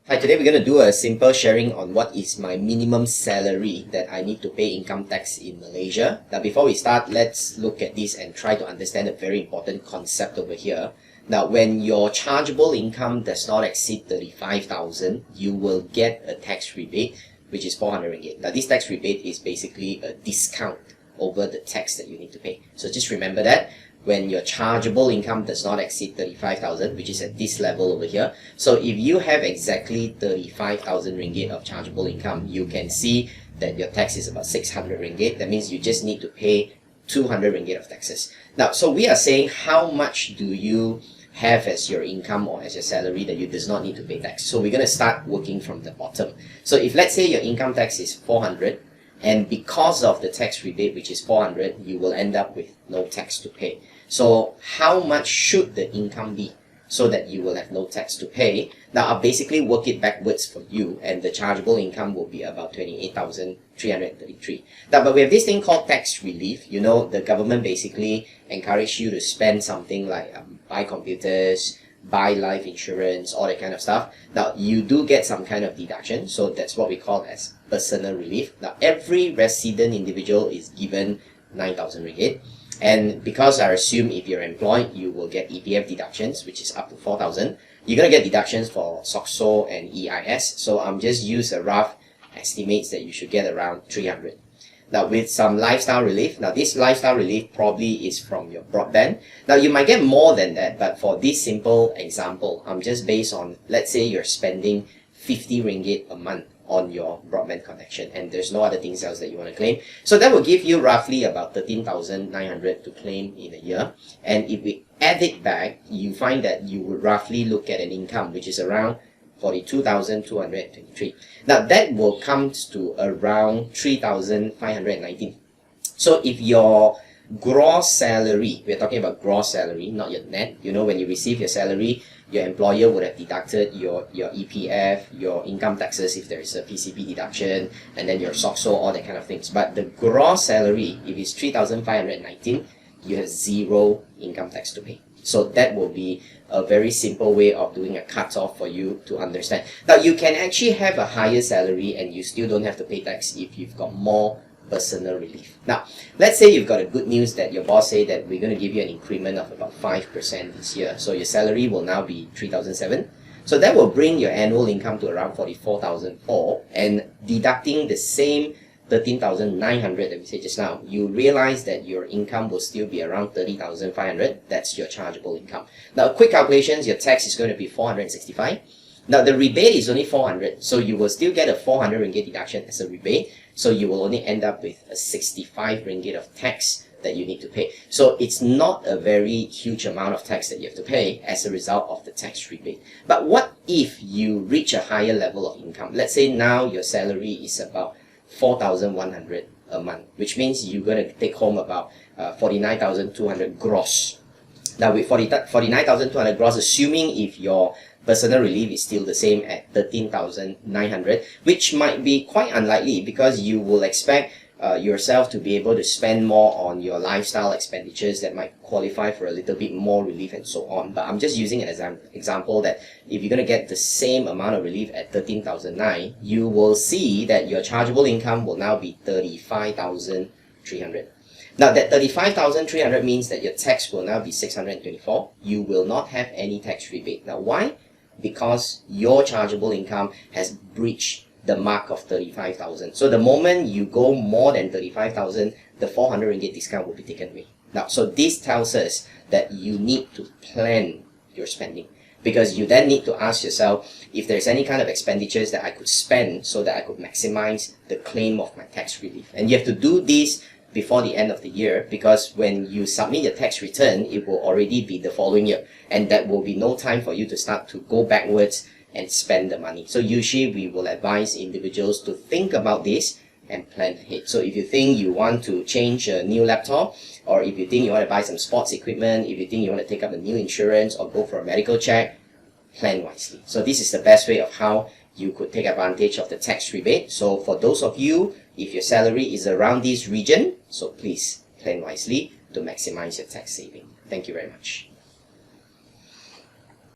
Hi, today we're going to do a simple sharing on what is my minimum salary that I need to pay income tax in Malaysia. Now, before we start, let's look at this and try to understand a very important concept over here. Now, when your chargeable income does not exceed 35,000, you will get a tax rebate, which is 400 ringgit. Now, this tax rebate is basically a discount over the tax that you need to pay. So just remember that when your chargeable income does not exceed 35,000, which is at this level over here. So if you have exactly 35,000 ringgit of chargeable income, you can see that your tax is about 600 ringgit. That means you just need to pay 200 ringgit of taxes. Now, so we are saying how much do you have as your income or as your salary that you does not need to pay tax. So we're going to start working from the bottom. So if let's say your income tax is 400, and because of the tax rebate, which is 400, you will end up with no tax to pay. So how much should the income be so that you will have no tax to pay? Now, I'll basically work it backwards for you, and the chargeable income will be about 28,333. Now, but we have this thing called tax relief. You know, the government basically encourage you to spend something like buy computers, buy life insurance, all that kind of stuff. Now, you do get some kind of deduction, so that's what we call as personal relief. Now, every resident individual is given 9,000 ringgit. And because I assume if you're employed, you will get EPF deductions, which is up to 4,000. You're going to get deductions for SOCSO and EIS. So I'm just use a rough estimates that you should get around 300. Now, with some lifestyle relief, now this lifestyle relief probably is from your broadband. Now, you might get more than that, but for this simple example, I'm just based on, let's say you're spending 50 ringgit a month on your broadband connection, and there's no other things else that you want to claim. So that will give you roughly about 13,900 to claim in a year. And if we add it back, you find that you would roughly look at an income which is around 42,223. Now that will come to around 3,519. So if your gross salary, we're talking about gross salary, not your net. You know, when you receive your salary, your employer would have deducted your EPF, your income taxes if there is a PCP deduction, and then your SOCSO, all that kind of things. But the gross salary, if it's 3,519, you have zero income tax to pay. So that will be a very simple way of doing a cutoff for you to understand. Now, you can actually have a higher salary and you still don't have to pay tax if you've got more personal relief. Now, let's say you've got a good news that your boss say that we're going to give you an increment of about 5% this year. So your salary will now be 3,007. So that will bring your annual income to around 44,004, and deducting the same 13,900 that we said just now, you realize that your income will still be around 30,500. That's your chargeable income. Now, quick calculations, your tax is going to be 465. Now, the rebate is only 400, so you will still get a 400 ringgit deduction as a rebate. So you will only end up with a 65 ringgit of tax that you need to pay. So it's not a very huge amount of tax that you have to pay as a result of the tax rebate. But what if you reach a higher level of income? Let's say now your salary is about 4,100 a month, which means you're going to take home about 49,200 gross. Now, with 49,200 gross, assuming if your personal relief is still the same at 13,900, which might be quite unlikely because you will expect yourself to be able to spend more on your lifestyle expenditures that might qualify for a little bit more relief and so on. But I'm just using an example that if you're going to get the same amount of relief at 13,009, you will see that your chargeable income will now be 35,300. Now, that 35,300 means that your tax will now be 624. You will not have any tax rebate. Now, why? Because your chargeable income has breached the mark of 35,000. So the moment you go more than 35,000, the 400 ringgit discount will be taken away. Now, so this tells us that you need to plan your spending, because you then need to ask yourself if there's any kind of expenditures that I could spend so that I could maximize the claim of my tax relief. And you have to do this before the end of the year, because when you submit your tax return, it will already be the following year, and that will be no time for you to start to go backwards and spend the money. So usually we will advise individuals to think about this and plan ahead. So if you think you want to change a new laptop, or if you think you want to buy some sports equipment, if you think you want to take up a new insurance or go for a medical check, plan wisely. So this is the best way of how you could take advantage of the tax rebate. So for those of you, if your salary is around this region, so please plan wisely to maximize your tax saving. Thank you very much.